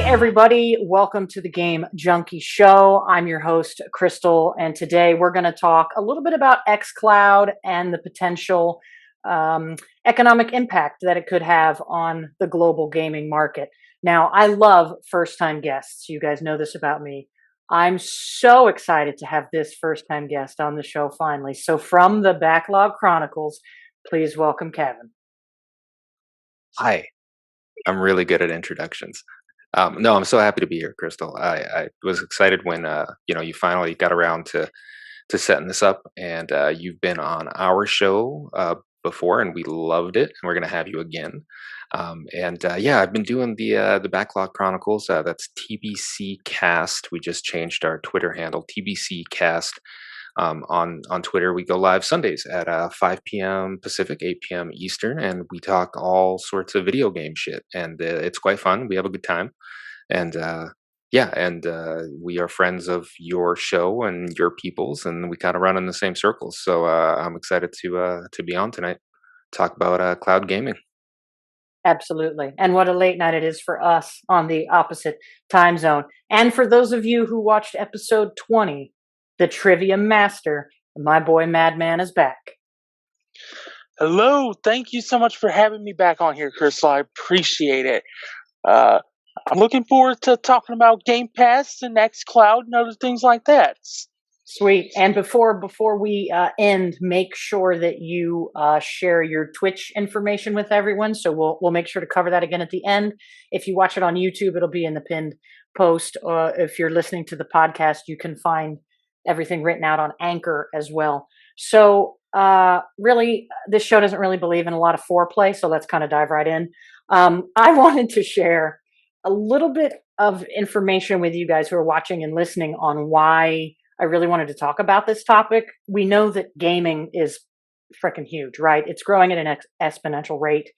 everybody. Welcome to the Game Junkie Show. I'm your host, Crystal, and today we're going to talk a little bit about XCloud and the potential economic impact that it could have on the global gaming market. Now, I love first-time guests. You guys know this about me. I'm so excited to have this first-time guest on the show finally. So from the Backlog Chronicles, please welcome Keven. Hi, I'm really good at introductions. No, I'm so happy to be here, Crystal. I was excited when you finally got around to setting this up, and you've been on our show before, and we loved it, and we're gonna have you again. Yeah, I've been doing the Backlog Chronicles. That's TBC Cast. We just changed our Twitter handle, TBC Cast. On Twitter, we go live Sundays at 5 p.m. Pacific, 8 p.m. Eastern, and we talk all sorts of video game shit, and it's quite fun. We have a good time, and we are friends of your show and your people's, and we kind of run in the same circles. So I'm excited to be on tonight, talk about cloud gaming. Absolutely. And what a late night it is for us on the opposite time zone. And for those of you who watched episode 20, the Trivia Master, my boy Madman, is back. Hello. Thank you so much for having me back on here, Crystal. I appreciate it. I'm looking forward to talking about GamePass and XCloud and other things like that. Sweet. And before we end, make sure that you share your Twitch information with everyone. So we'll make sure to cover that again at the end. If you watch it on YouTube, it'll be in the pinned post. If you're listening to the podcast, you can find everything written out on Anchor as well. So really, this show doesn't really believe in a lot of foreplay. So let's kind of dive right in. I wanted to share a little bit of information with you guys who are watching and listening on why I really wanted to talk about this topic. We know that gaming is freaking huge, right? It's growing at an exponential rate.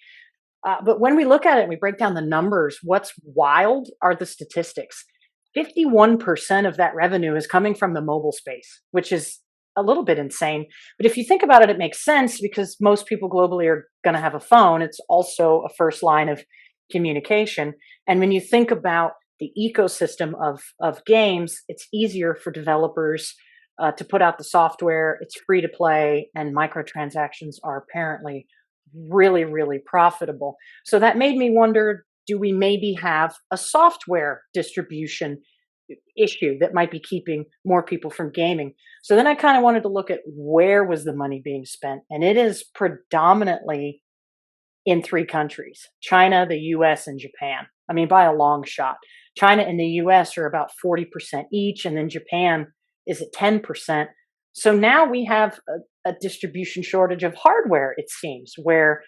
But when we look at it and we break down the numbers, what's wild are the statistics. 51% of that revenue is coming from the mobile space, which is a little bit insane. But if you think about it, it makes sense because most people globally are going to have a phone. It's also a first line of communication. And when you think about the ecosystem of games, it's easier for developers to put out the software. It's free to play, and microtransactions are apparently really, really profitable. So that made me wonder, do we maybe have a software distribution issue that might be keeping more people from gaming? So then I kind of wanted to look at where was the money being spent, and it is predominantly in three countries: China, the US, and Japan. I mean, by a long shot. China and the US are about 40% each, and then Japan is at 10%. So now we have a distribution shortage of hardware, it seems, where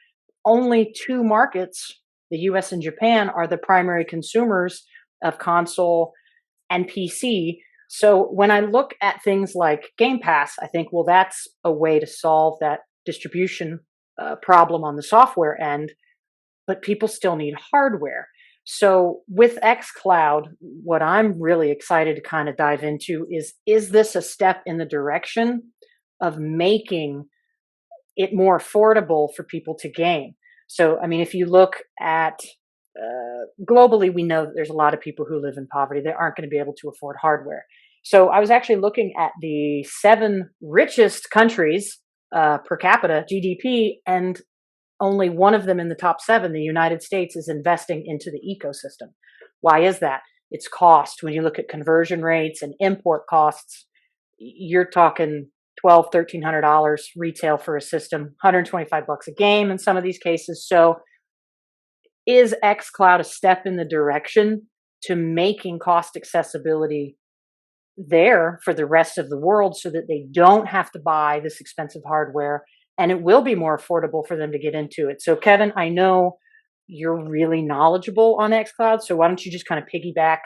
only two markets, the US and Japan, are the primary consumers of console and PC. So when I look at things like Game Pass, I think, well, that's a way to solve that distribution problem on the software end, but people still need hardware. So with XCloud, what I'm really excited to kind of dive into is this a step in the direction of making it more affordable for people to game? So, I mean, if you look at globally, we know that there's a lot of people who live in poverty. They aren't going to be able to afford hardware. So I was actually looking at the 7 richest countries per capita GDP, and only one of them in the top 7, the United States, is investing into the ecosystem. Why is that? It's cost. When you look at conversion rates and import costs, you're talking $1,200-$1,300 retail for a system, $125 a game in some of these cases. So is XCloud a step in the direction to making cost accessibility there for the rest of the world so that they don't have to buy this expensive hardware, and it will be more affordable for them to get into it? So Keven, I know you're really knowledgeable on XCloud, so why don't you just kind of piggyback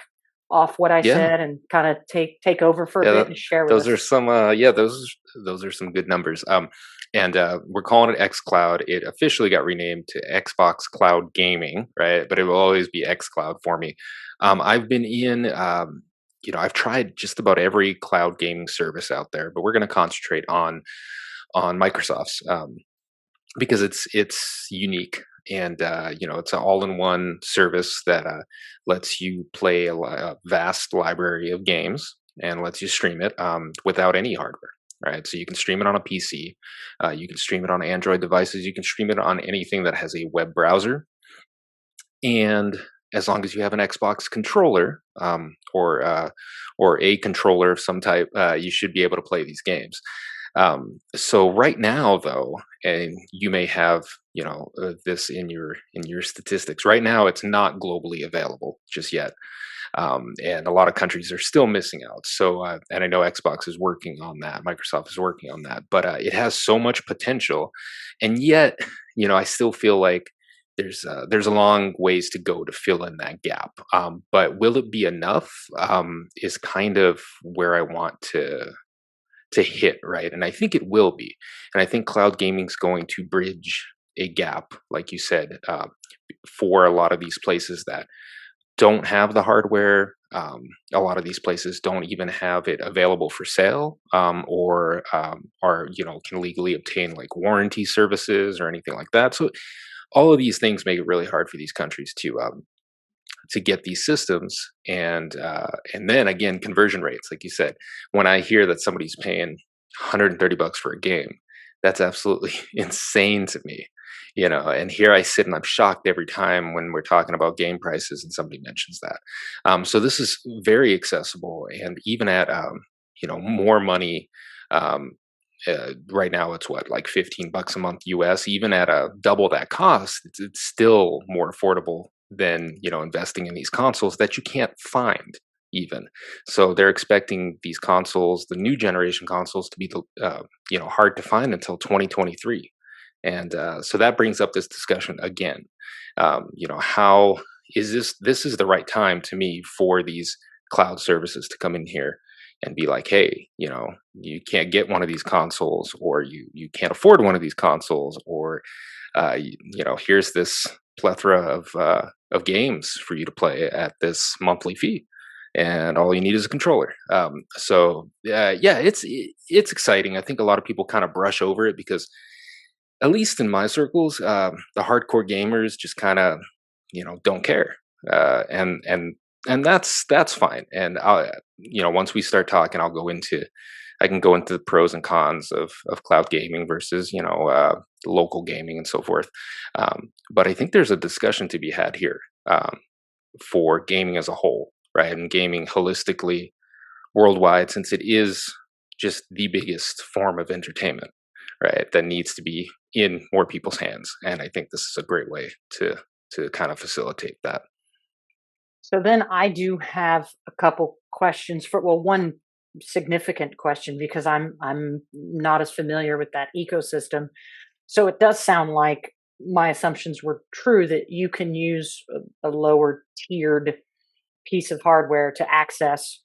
off what I said and kind of take over for a bit and share with us. Those are some those are some good numbers. We're calling it XCloud. It officially got renamed to Xbox Cloud Gaming, right? But it will always be XCloud for me. I've been in I've tried just about every cloud gaming service out there, but we're going to concentrate on Microsoft's because it's unique and it's an all-in-one service that lets you play a vast library of games and lets you stream it without any hardware. Right, so you can stream it on a PC, you can stream it on Android devices, you can stream it on anything that has a web browser, and as long as you have an Xbox controller or a controller of some type, you should be able to play these games. So right now, though, and you may have this in your statistics. Right now, it's not globally available just yet, and a lot of countries are still missing out. So, and I know Xbox is working on that, Microsoft is working on that, but it has so much potential, and yet, I still feel like there's a long ways to go to fill in that gap. But will it be enough? Is kind of where I want to hit, right? And I think it will be. And I think cloud gaming is going to bridge a gap, like you said, for a lot of these places that don't have the hardware. A lot of these places don't even have it available for sale, or are can legally obtain like warranty services or anything like that. So all of these things make it really hard for these countries to get these systems, and then again, conversion rates, like you said. When I hear that somebody's paying $130 for a game, that's absolutely insane to me. And here I sit and I'm shocked every time when we're talking about game prices and somebody mentions that. So this is very accessible, and even at more money. Right now it's what, like $15 a month US. Even at a double that cost, it's still more affordable than investing in these consoles that you can't find even. So they're expecting these consoles, the new generation consoles, to be hard to find until 2023. And so that brings up this discussion again. How is this is the right time to me for these cloud services to come in here and be like, hey, you can't get one of these consoles, or you can't afford one of these consoles, or here's this plethora of games for you to play at this monthly fee, and all you need is a controller. So yeah, it's exciting. I think a lot of people kind of brush over it because, at least in my circles, the hardcore gamers just kind of don't care, and that's fine. And once we start talking, I can go into the pros and cons of cloud gaming versus local gaming and so forth. But I think there's a discussion to be had here, for gaming as a whole, right, and gaming holistically worldwide, since it is just the biggest form of entertainment, right, that needs to be in more people's hands. And I think this is a great way to kind of facilitate that. So then I do have a couple questions one significant question, because I'm not as familiar with that ecosystem. So it does sound like my assumptions were true, that you can use a lower tiered piece of hardware to access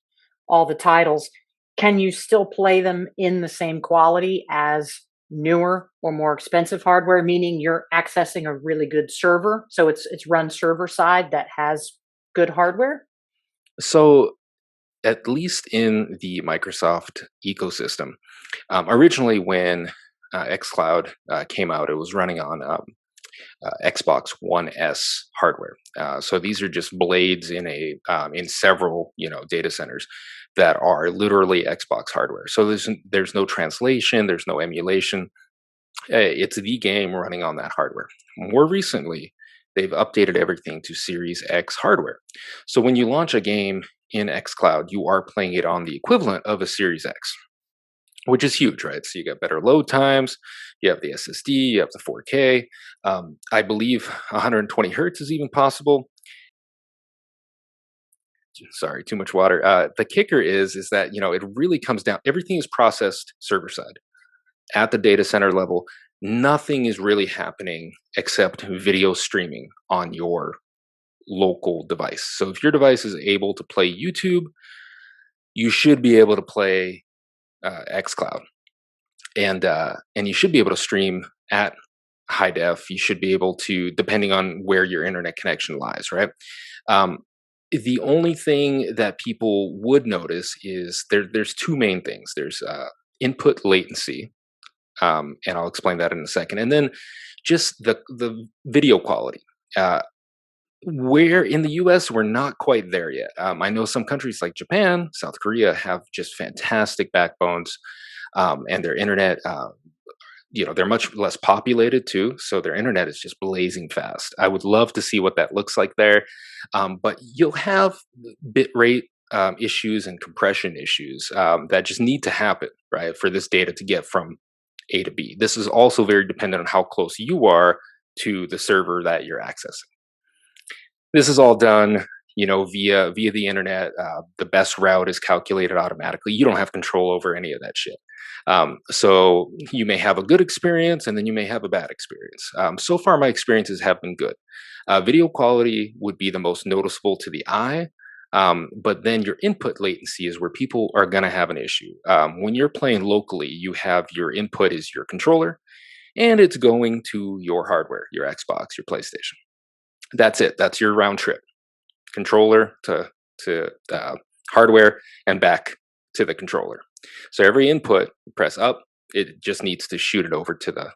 all the titles. Can you still play them in the same quality as newer or more expensive hardware, meaning you're accessing a really good server, so it's run server side that has good hardware? So at least in the Microsoft ecosystem, originally when XCloud came out, it was running on Xbox One S hardware. So these are just blades in several data centers that are literally Xbox hardware. So there's no translation, there's no emulation. It's the game running on that hardware. More recently, they've updated everything to Series X hardware. So when you launch a game in XCloud, you are playing it on the equivalent of a Series X, which is huge, right? So you get better load times, you have the SSD, you have the 4K. I believe 120 hertz is even possible. Sorry, too much water. The kicker is that it really comes down. Everything is processed server side at the data center level. Nothing is really happening except video streaming on your local device. So if your device is able to play YouTube, you should be able to play XCloud, and you should be able to stream at high def. You should be able to, depending on where your internet connection lies, right? The only thing that people would notice is there's two main things. There's input latency, and I'll explain that in a second. And then just the video quality. Where in the US, we're not quite there yet. I know some countries like Japan, South Korea have just fantastic backbones, and their internet, they're much less populated too. So their internet is just blazing fast. I would love to see what that looks like there. But you'll have bit rate issues and compression issues that just need to happen, right, for this data to get from A to B. This is also very dependent on how close you are to the server that you're accessing. This is all done, via the internet. The best route is calculated automatically. You don't have control over any of that shit. So you may have a good experience, and then you may have a bad experience. So far, my experiences have been good. Video quality would be the most noticeable to the eye, but then your input latency is where people are going to have an issue. When you're playing locally, you have your input is your controller, and it's going to your hardware, your Xbox, your PlayStation. That's it. That's your round trip. Controller to hardware and back to the controller. So every input, you press up, it just needs to shoot it over to the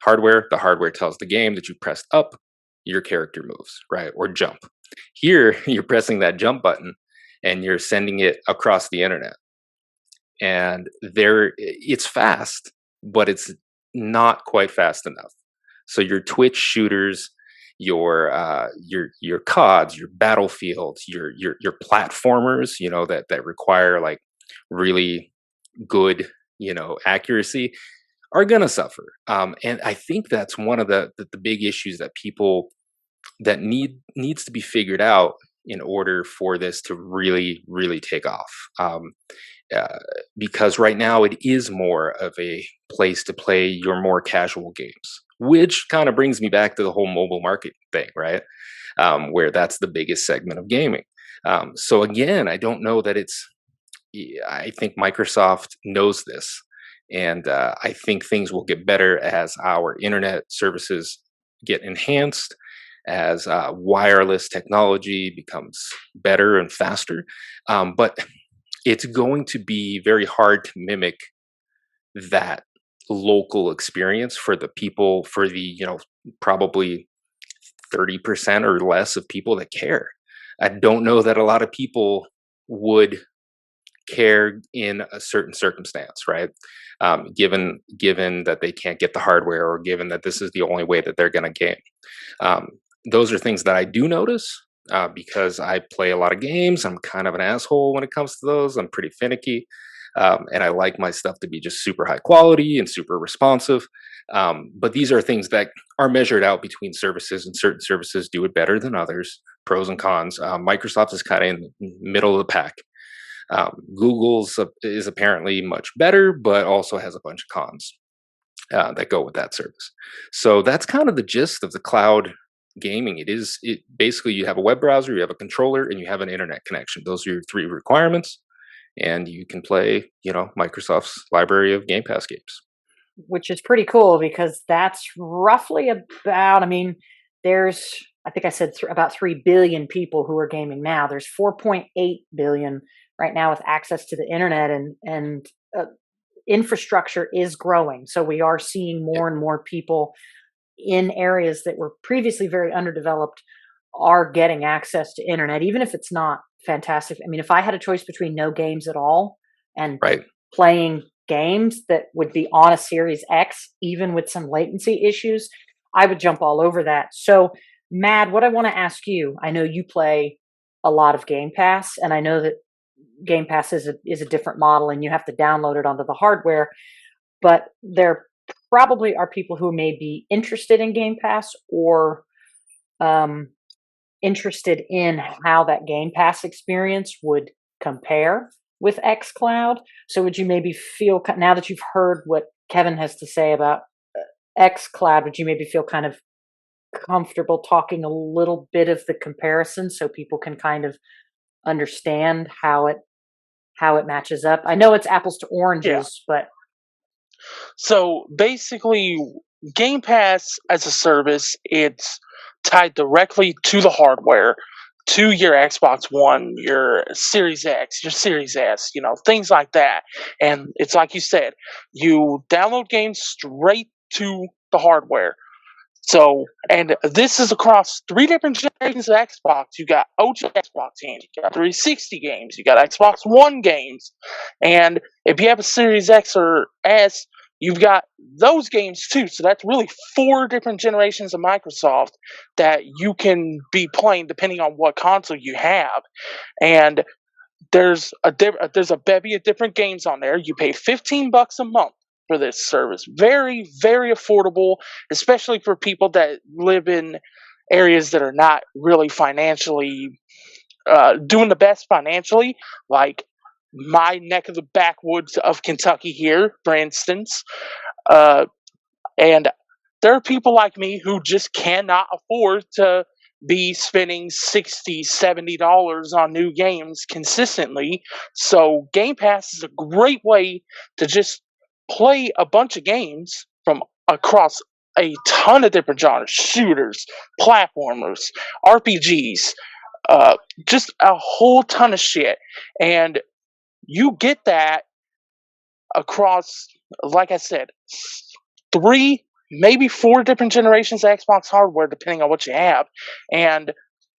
hardware. The hardware tells the game that you pressed up, your character moves, right? Or jump. Here, you're pressing that jump button and you're sending it across the internet. And it's fast, but it's not quite fast enough. So your Twitch shooters, your CODs, your Battlefields, your platformers, that require like really good, accuracy, are gonna suffer. And I think that's one of the big issues that needs to be figured out in order for this to really, really take off. Because right now it is more of a place to play your more casual games, which kind of brings me back to the whole mobile market thing, right? Where that's the biggest segment of gaming. So again, I don't know that I think Microsoft knows this, and I think things will get better as our internet services get enhanced, as wireless technology becomes better and faster. But it's going to be very hard to mimic that local experience for the people, for the probably 30% or less of people that care. I don't know that a lot of people would care in a certain circumstance, right? Given that they can't get the hardware, or given that this is the only way that they're going to game. Those are things that I do notice because I play a lot of games. I'm kind of an asshole when it comes to those. I'm pretty finicky. And I like my stuff to be just super high quality and super responsive. But these are things that are measured out between services, and certain services do it better than others, pros and cons. Microsoft is kind of in the middle of the pack. Google's is apparently much better, but also has a bunch of cons that go with that service. So that's kind of the gist of the cloud gaming. It basically, you have a web browser, you have a controller, and you have an internet connection. Those are your three requirements. And you can play, Microsoft's library of Game Pass games. Which is pretty cool, because that's roughly about, I think I said about 3 billion people who are gaming now. There's 4.8 billion right now with access to the internet, and infrastructure is growing. So we are seeing more and more people in areas that were previously very underdeveloped are getting access to internet, even if it's not fantastic. If I had a choice between no games at all and playing games that would be on a Series X, even with some latency issues, I would jump all over that. So, Mad, what I want to ask you, I know you play a lot of Game Pass, and I know that Game Pass is a different model, and you have to download it onto the hardware, but there probably are people who may be interested in Game Pass, or interested in how that Game Pass experience would compare with XCloud. So would you maybe feel, now that you've heard what Keven has to say about XCloud, would you maybe feel kind of comfortable talking a little bit of the comparison so people can kind of understand how it matches up? I know it's apples to oranges, but so basically, Game Pass as a service, it's tied directly to the hardware, to your Xbox One, your Series X, your Series S, things like that. And it's like you said, you download games straight to the hardware. So, and this is across 3 different generations of Xbox. You got OG Xbox games, you got 360 games, you got Xbox One games, and if you have a Series X or S, you've got those games too. So that's really 4 different generations of Microsoft that you can be playing depending on what console you have. And there's a bevy of different games on there. You pay $15 a month for this service. Very, very affordable, especially for people that live in areas that are not really financially doing the best financially, like my neck of the backwoods of Kentucky here, for instance. And there are people like me who just cannot afford to be spending $60, $70 on new games consistently. So Game Pass is a great way to just play a bunch of games from across a ton of different genres: shooters, platformers, RPGs, just a whole ton of shit. And you get that across, like I said, 3, maybe 4 different generations of Xbox hardware, depending on what you have. And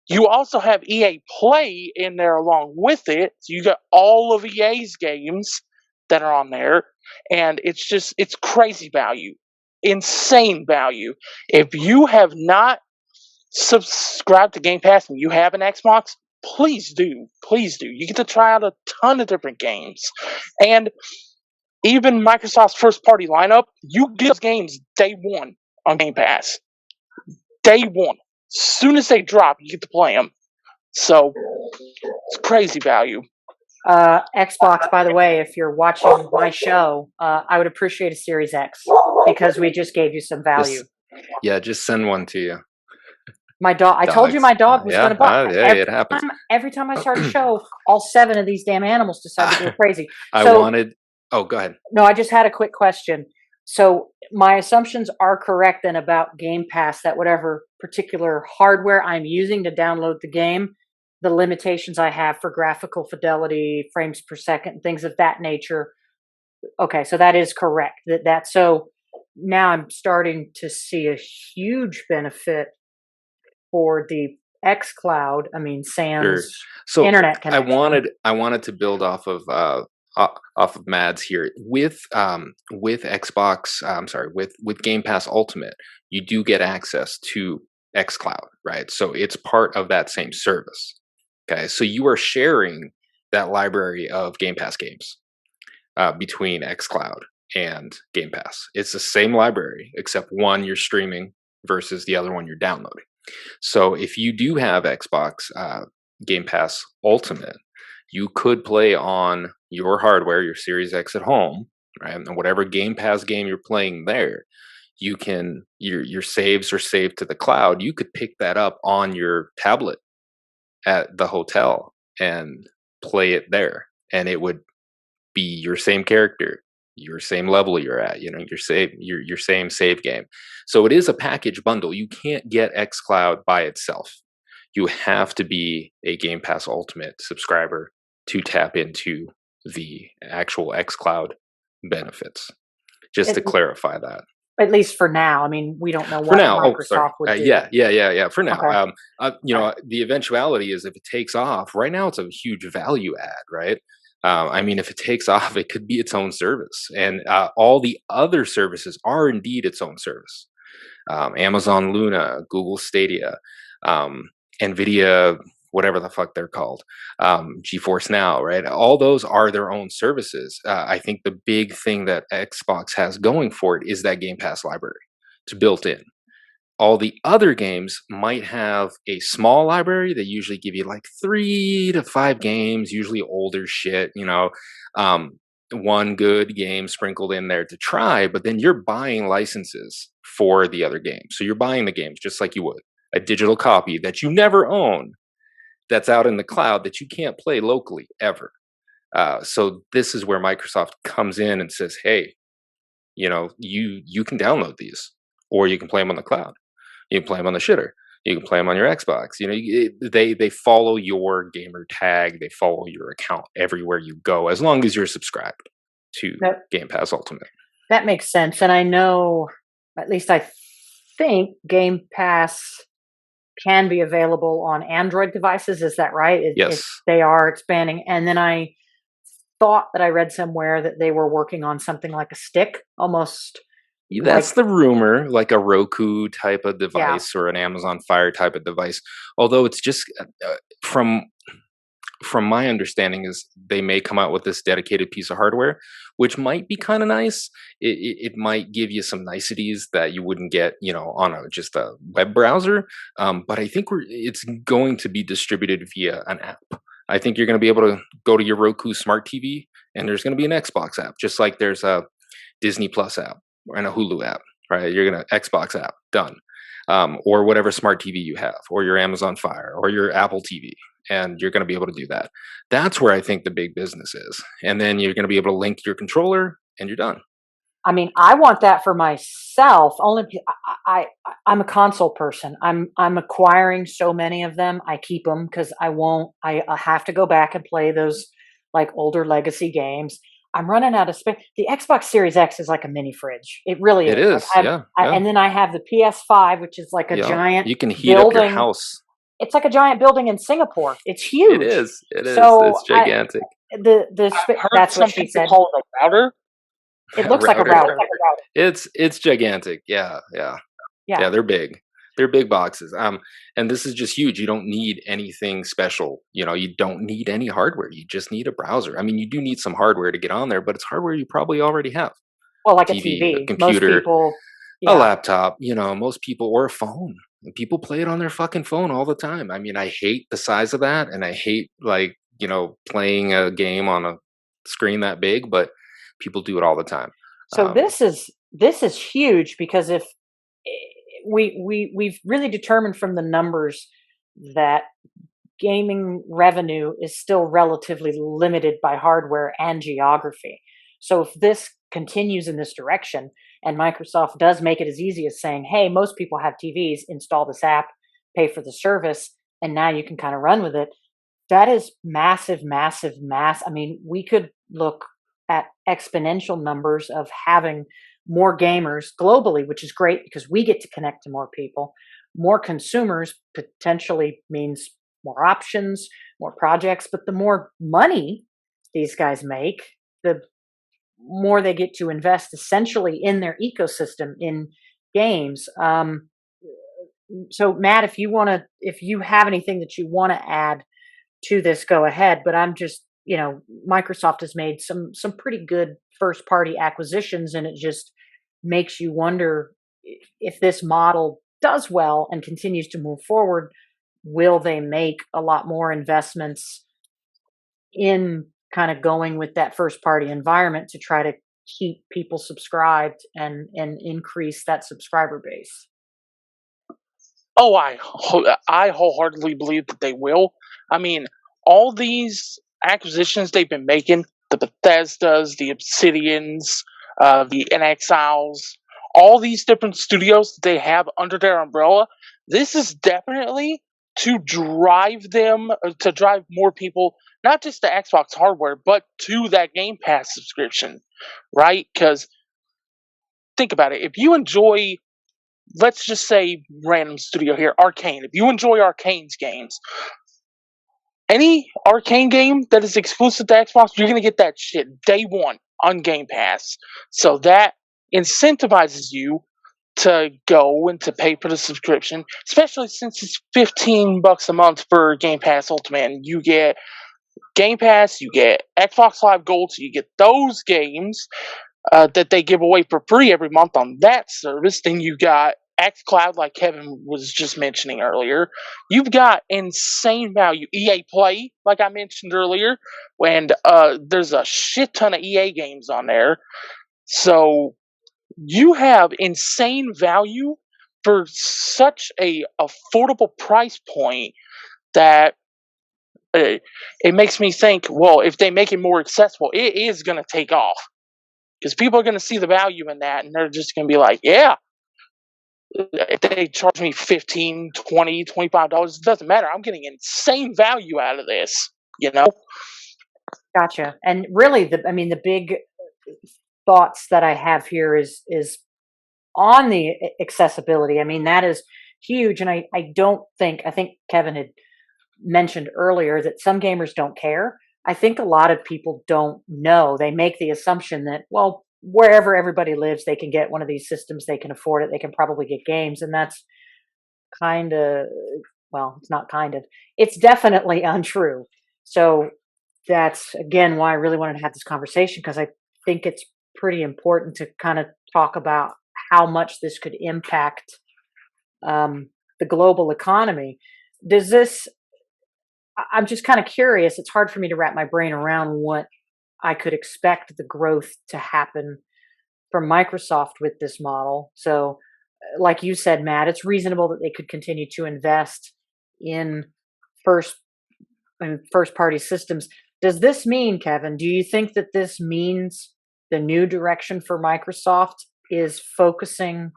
you also have EA Play in there along with it. So you got all of EA's games that are on there. And it's crazy value. Insane value. If you have not subscribed to Game Pass and you have an Xbox, please do. Please do. You get to try out a ton of different games. And even Microsoft's first party lineup, you get those games day one on Game Pass. Day one. As soon as they drop, you get to play them. So, it's crazy value. Xbox, by the way, if you're watching my show, I would appreciate a Series X because we just gave you some value. Just send one to you. My dog. I told you my dog was going to bark. It happens. Every time I start a show, all 7 of these damn animals decide to go crazy. Oh, go ahead. No, I just had a quick question. So my assumptions are correct then about Game Pass, that whatever particular hardware I'm using to download the game, the limitations I have for graphical fidelity, frames per second, things of that nature. Okay, so that is correct. So now I'm starting to see a huge benefit for the XCloud. I mean, sans internet connection. I wanted to build off of Mads here with Xbox. With Game Pass Ultimate, you do get access to XCloud, right? So it's part of that same service. Okay, so you are sharing that library of Game Pass games between XCloud and Game Pass. It's the same library, except one you're streaming versus the other one you're downloading. So if you do have Xbox Game Pass Ultimate, you could play on your hardware, your Series X at home, right? And whatever Game Pass game you're playing there, you can your saves are saved to the cloud. You could pick that up on your tablet at the hotel and play it there, and it would be your same character, your same level you're at, your same save game. So it is a package bundle. You can't get XCloud by itself. You have to be a Game Pass Ultimate subscriber to tap into the actual XCloud benefits. Just to clarify that. At least for now. I mean, we don't know what Microsoft would do. Yeah. For now, okay. The eventuality is if it takes off. Right now, it's a huge value add, right? I mean, if it takes off, it could be its own service, and all the other services are indeed its own service. Amazon Luna, Google Stadia, NVIDIA, whatever the fuck they're called, GeForce Now, right? All those are their own services. I think the big thing that Xbox has going for it is that Game Pass library. It's built in. All the other games might have a small library. They usually give you like 3 to 5 games, usually older shit, one good game sprinkled in there to try, but then you're buying licenses for the other games. So you're buying the games just like you would a digital copy that you never own, that's out in the cloud that you can't play locally ever. So this is where Microsoft comes in and says, hey, you can download these, or you can play them on the cloud. You can play them on the shitter. You can play them on your Xbox. They follow your gamer tag. They follow your account everywhere you go, as long as you're subscribed to That, Game Pass Ultimate. that makes sense. And I know, at least I think, Game Pass can be available on Android devices. Is that right? Yes. They are expanding. And then I thought that I read somewhere that they were working on something like a stick, almost. That's Like, the rumor, like a Roku type of yeah. device or an Amazon Fire type of device. Although it's just from my understanding is they may come out with this dedicated piece of hardware, which might be kind of nice. It might give you some niceties that you wouldn't get, on just a web browser. But I think it's going to be distributed via an app. I think you're going to be able to go to your Roku smart TV, and there's going to be an Xbox app, just like there's a Disney Plus app and a Hulu app, right? You're going to Xbox app, done. Or whatever smart TV you have, or your Amazon Fire, or your Apple TV, and you're going to be able to do that. That's where I think the big business is. And then you're going to be able to link your controller, and you're done. I mean, I want that for myself. Only I'm a console person. I'm acquiring so many of them. I keep them because I have to go back and play those like older legacy games. I'm running out of space. The Xbox Series X is like a mini fridge. It really is. It is, yeah. And then I have the PS5, which is like a giant. You can heat up your building. house. It's like a giant building in Singapore. It's huge. It is. It is. So it's gigantic. That's what she said. Call it a router. It looks like a router. It's gigantic. Yeah. They're big. They're big boxes. And this is just huge. You don't need anything special. You don't need any hardware. You just need a browser. I mean, you do need some hardware to get on there, but it's hardware you probably already have. Well, like TV, a TV, a computer, most people, a laptop. Most people, or a phone. And people play it on their fucking phone all the time. I mean, I hate the size of that, and I hate playing a game on a screen that big, but people do it all the time. So this is huge, because if we've really determined from the numbers that gaming revenue is still relatively limited by hardware and geography. So if this continues in this direction, and Microsoft does make it as easy as saying, hey, most people have TVs, install this app, pay for the service, and now you can kind of run with it. That is massive. I mean, we could look at exponential numbers of having more gamers globally, which is great because we get to connect to more people. More consumers potentially means more options, more projects, but the more money these guys make, the more they get to invest essentially in their ecosystem in games. So Matt, if you have anything that you want to add to this, go ahead. But I'm just, Microsoft has made some pretty good first party acquisitions, and it just makes you wonder if this model does well and continues to move forward, will they make a lot more investments in kind of going with that first party environment to try to keep people subscribed and increase that subscriber base? Oh, I wholeheartedly believe that they will. I mean, all these acquisitions they've been making, the Bethesdas, the Obsidians, the NXIs, all these different studios that they have under their umbrella, this is definitely to drive more people, not just to Xbox hardware, but to that Game Pass subscription, right? Because think about it. If you enjoy, let's just say, random studio here, Arcane. If you enjoy Arcane's games, any Arcane game that is exclusive to Xbox, you're going to get that shit day one on Game Pass. So that incentivizes you to go and to pay for the subscription, especially since it's $15 a month for Game Pass Ultimate. And you get Game Pass, you get Xbox Live Gold, so you get those games that they give away for free every month on that service. Then you got XCloud, like Kevin was just mentioning earlier. You've got insane value. EA Play, like I mentioned earlier, and there's a shit ton of EA games on there. So you have insane value for such a affordable price point that it makes me think, well, if they make it more accessible, it is going to take off. Because people are going to see the value in that, and they're just going to be like, yeah, If they charge me 15, 20, $25, it doesn't matter. I'm getting insane value out of this, you know? Gotcha. And really, the big thoughts that I have here is on the accessibility. I mean, that is huge, and I think Kevin had mentioned earlier that some gamers don't care. I think a lot of people don't know. They make the assumption that, well, wherever everybody lives, they can get one of these systems, they can afford it, they can probably get games. And that's kind of, well, it's not kind of, it's definitely untrue. So that's again why I really wanted to have this conversation, because I think it's pretty important to kind of talk about how much this could impact the global economy. Does this I'm just kind of curious. It's hard for me to wrap my brain around what I could expect the growth to happen from Microsoft with this model. So, like you said, Matt, it's reasonable that they could continue to invest in first first party systems. Does this mean, Kevin, do you think that this means the new direction for Microsoft is focusing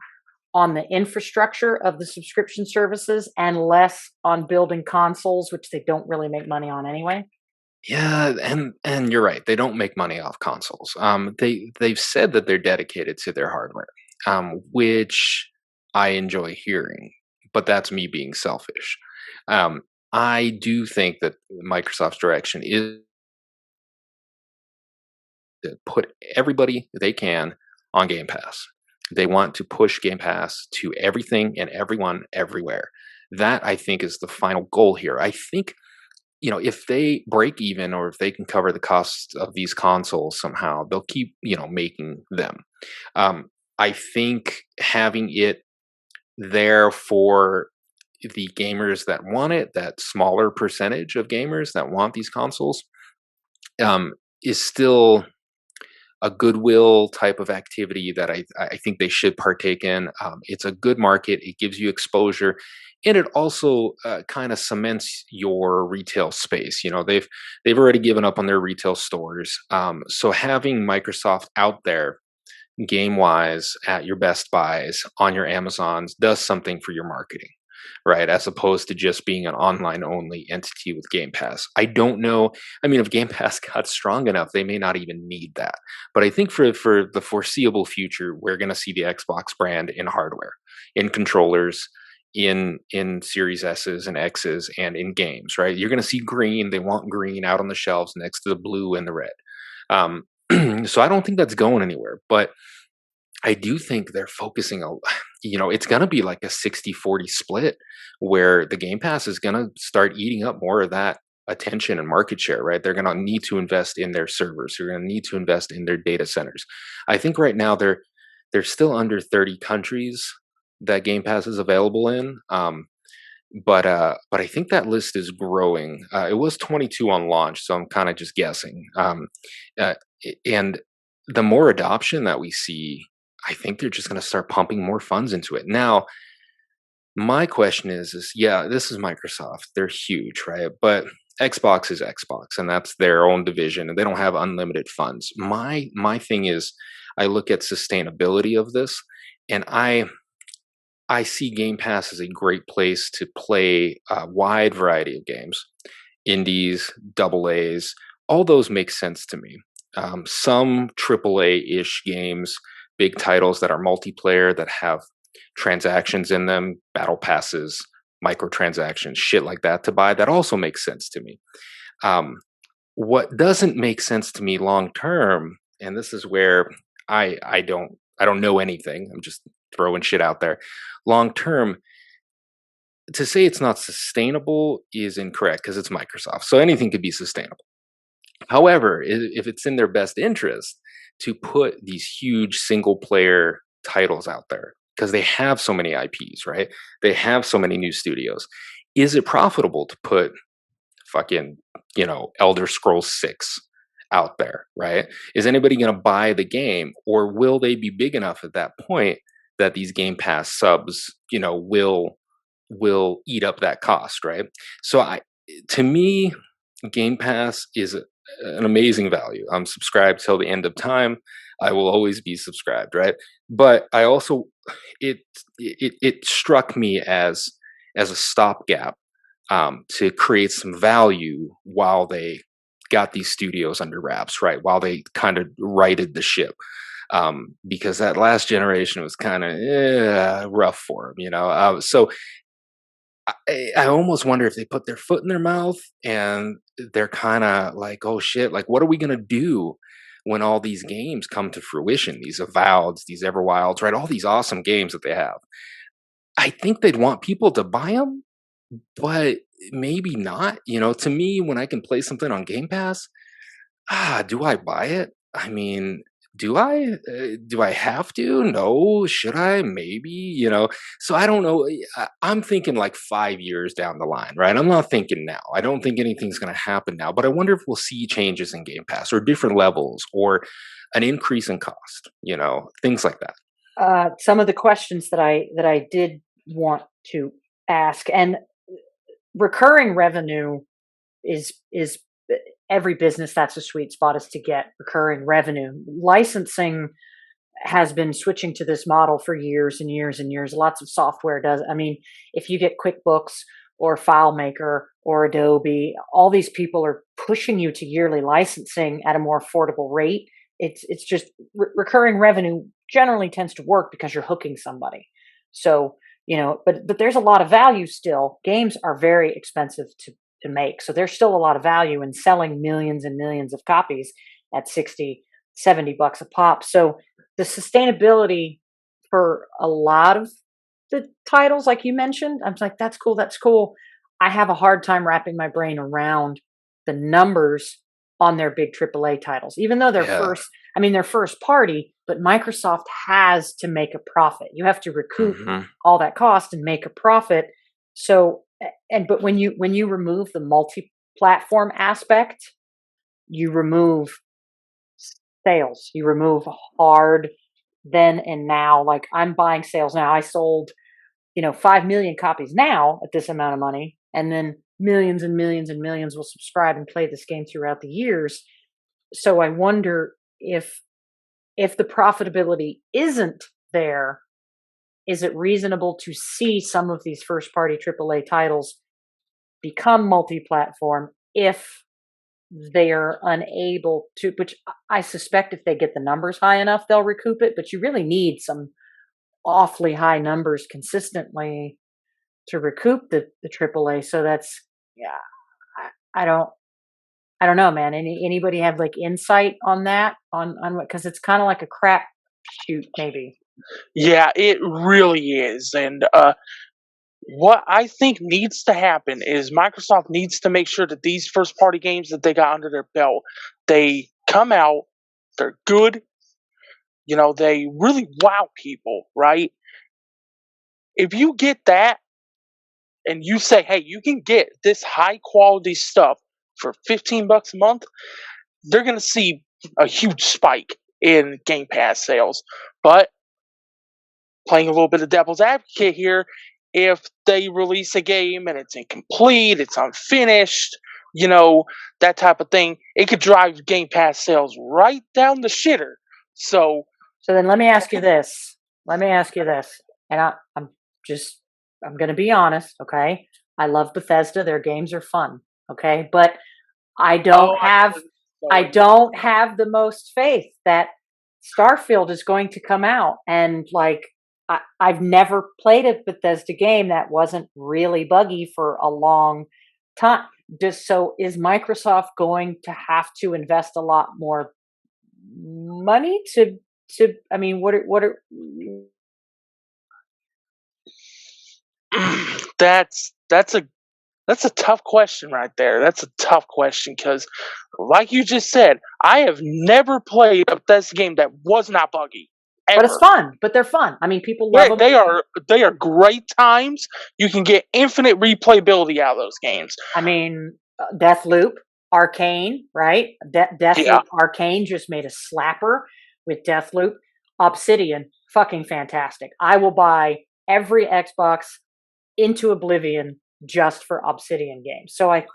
on the infrastructure of the subscription services and less on building consoles, which they don't really make money on anyway? Yeah, and you're right. They don't make money off consoles. They've said that they're dedicated to their hardware, which I enjoy hearing. But that's me being selfish. Um, I do think that Microsoft's direction is to put everybody they can on Game Pass. They want to push Game Pass to everything and everyone everywhere. That I think is the final goal here. I think if they break even or if they can cover the costs of these consoles somehow, they'll keep making them. I think having it there for the gamers that want it, that smaller percentage of gamers that want these consoles, is still a goodwill type of activity that I think they should partake in. It's a good market. It gives you exposure, and it also kind of cements your retail space. They've already given up on their retail stores, so having Microsoft out there game wise at your Best Buys, on your Amazons, does something for your marketing, right? As opposed to just being an online only entity with Game Pass. I don't know. I mean, if Game Pass got strong enough, they may not even need that. But I think for the foreseeable future, we're going to see the Xbox brand in hardware, in controllers, in Series S's and X's, and in games, right? You're going to see green. They want green out on the shelves next to the blue and the red. So I don't think that's going anywhere. But I do think they're focusing it's going to be like a 60-40 split where the Game Pass is going to start eating up more of that attention and market share, right? They're going to need to invest in their servers. They're going to need to invest in their data centers. I think right now they're still under 30 countries that Game Pass is available in. But I think that list is growing. It was 22 on launch, so I'm kind of just guessing. Uh, and the more adoption that we see, I think they're just going to start pumping more funds into it. Now, my question is yeah, this is Microsoft. They're huge, right? But Xbox is Xbox, and that's their own division, and they don't have unlimited funds. My thing is, I look at sustainability of this, and I see Game Pass as a great place to play a wide variety of games, indies, double A's. All those make sense to me. Some AAA-ish games, big titles that are multiplayer, that have transactions in them, battle passes, microtransactions, shit like that to buy, that also makes sense to me. What doesn't make sense to me long term, and this is where I don't know anything, I'm just throwing shit out there. Long term, to say it's not sustainable is incorrect because it's Microsoft. So anything could be sustainable. However, if it's in their best interest to put these huge single player titles out there, because they have so many IPs, right? They have so many new studios. Is it profitable to put fucking, Elder Scrolls 6 out there, right? Is anybody going to buy the game, or will they be big enough at that point that these Game Pass subs, will eat up that cost, right? So to me, Game Pass is an amazing value. I'm subscribed till the end of time. I will always be subscribed, right? But I also it struck me as a stopgap, to create some value while they got these studios under wraps, right? While they kind of righted the ship, because that last generation was kind of rough for them, you know. So I almost wonder if they put their foot in their mouth and they're kind of like, oh shit, like what are we gonna do when all these games come to fruition? These Avoweds, these Everwilds, right? All these awesome games that they have. I think they'd want people to buy them, but maybe not. You know, to me, when I can play something on Game Pass, do I buy it? I mean, do I? Do I have to? No. Should I? Maybe. You know. So I don't know. I'm thinking like 5 years down the line, right? I'm not thinking now. I don't think anything's going to happen now. But I wonder if we'll see changes in Game Pass or different levels or an increase in cost. You know, things like that. Some of the questions that I did want to ask, and recurring revenue is every business, that's a sweet spot, is to get recurring revenue. Licensing has been switching to this model for years and years and years. Lots of software does. I mean, if you get QuickBooks or FileMaker or Adobe, all these people are pushing you to yearly licensing at a more affordable rate. It's just recurring revenue generally tends to work because you're hooking somebody. So, you know, but there's a lot of value still. Games are very expensive to make. So there's still a lot of value in selling millions and millions of copies at 60, $70 a pop. So the sustainability for a lot of the titles, like you mentioned, I'm like, that's cool. That's cool. I have a hard time wrapping my brain around the numbers on their big AAA titles, even though they're they're first party, but Microsoft has to make a profit. You have to recoup all that cost and make a profit. So, but when you remove the multi-platform aspect, you remove sales, you remove hard then and now. Like, I'm buying sales now. I sold, 5 million copies now at this amount of money, and then millions and millions and millions will subscribe and play this game throughout the years. So I wonder if the profitability isn't there, is it reasonable to see some of these first party AAA titles become multi-platform if they're unable to, which I suspect if they get the numbers high enough, they'll recoup it, but you really need some awfully high numbers consistently to recoup the AAA. So that's, I don't know, man. Anybody have like insight on that? On what, because it's kind of like a crap shoot, maybe. Yeah, it really is. And what I think needs to happen is Microsoft needs to make sure that these first party games that they got under their belt, they come out, they're good, they really wow people, right? If you get that and you say, hey, you can get this high quality stuff for $15 a month, they're going to see a huge spike in Game Pass sales. But playing a little bit of devil's advocate here, if they release a game and it's incomplete, it's unfinished, that type of thing, it could drive Game Pass sales right down the shitter. So then let me ask you this. And I'm going to be honest, okay? I love Bethesda. Their games are fun, okay? But I don't have the most faith that Starfield is going to come out, and like, I've never played a Bethesda game that wasn't really buggy for a long time. So is Microsoft going to have to invest a lot more money to I mean, what are that's a tough question right there. That's a tough question because, like you just said, I have never played a Bethesda game that was not buggy. Ever. But it's fun. But they're fun. I mean, people love them. They are great times. You can get infinite replayability out of those games. I mean, Deathloop, Arcane, right? Deathloop, Arcane just made a slapper with Deathloop. Obsidian, fucking fantastic. I will buy every Xbox into oblivion just for Obsidian games. So I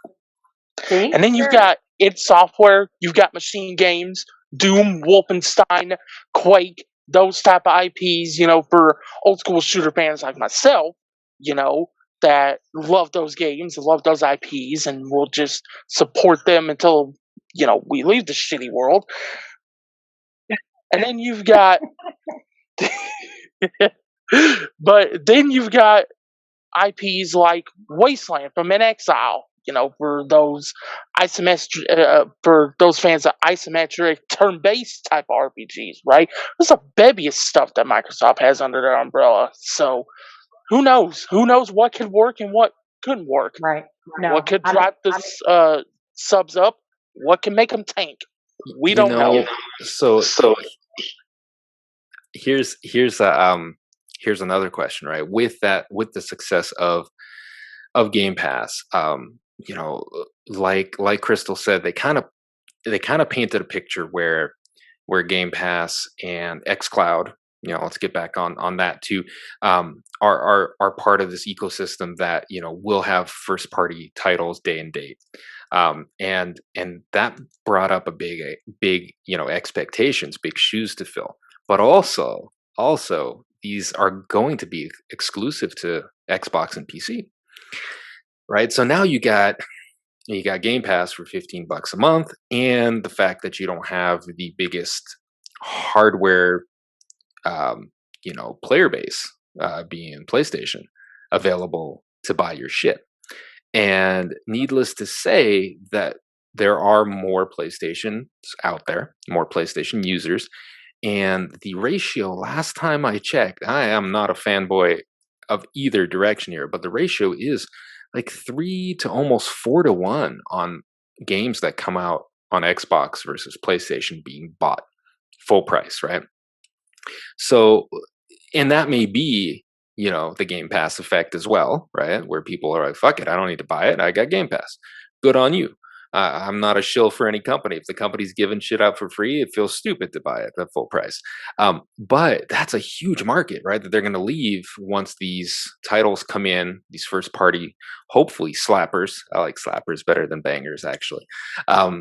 think. And then you've got id Software, you've got Machine Games, Doom, Wolfenstein, Quake, those type of IPs, for old school shooter fans like myself, that love those games, love those IPs, and will just support them until, we leave the shitty world. And then you've got, but then you've got IPs like Wasteland from In Exile, for those for those fans of isometric turn-based type RPGs, right? There's a bevy of stuff that Microsoft has under their umbrella. So who knows? Who knows what could work and what couldn't work? Right. No. What could drive the subs up? What can make them tank? We don't know. So here's another question, right? With the success of Game Pass, like Crystal said, they kind of painted a picture where Game Pass and XCloud, let's get back on that too, are part of this ecosystem that will have first party titles day and date, and that brought up a big expectations, big shoes to fill, but also these are going to be exclusive to Xbox and PC, right? So now you got Game Pass for $15 a month, and the fact that you don't have the biggest hardware, player base, being PlayStation, available to buy your shit. And needless to say that there are more PlayStations out there, more PlayStation users, and the ratio, last time I checked, I am not a fanboy of either direction here, but the ratio is like 3 to almost 4 to 1 on games that come out on Xbox versus PlayStation being bought full price, right? So, and that may be, the Game Pass effect as well, right? Where people are like, fuck it, I don't need to buy it, I got Game Pass. Good on you. I'm not a shill for any company. If the company's giving shit out for free, it feels stupid to buy it at full price. But that's a huge market, right? That they're going to leave once these titles come in, these first party, hopefully slappers. I like slappers better than bangers, actually.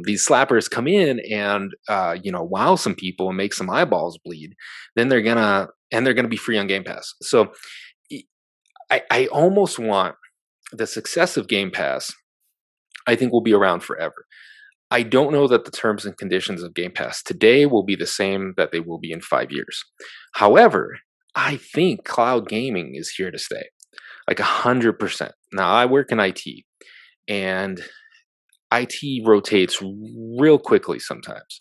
These slappers come in and, wow some people and make some eyeballs bleed. Then they're going to be free on Game Pass. So I almost want the success of Game Pass, I think, will be around forever. I don't know that the terms and conditions of Game Pass today will be the same that they will be in 5 years. However, I think cloud gaming is here to stay, like 100%. Now, I work in IT, and IT rotates real quickly sometimes,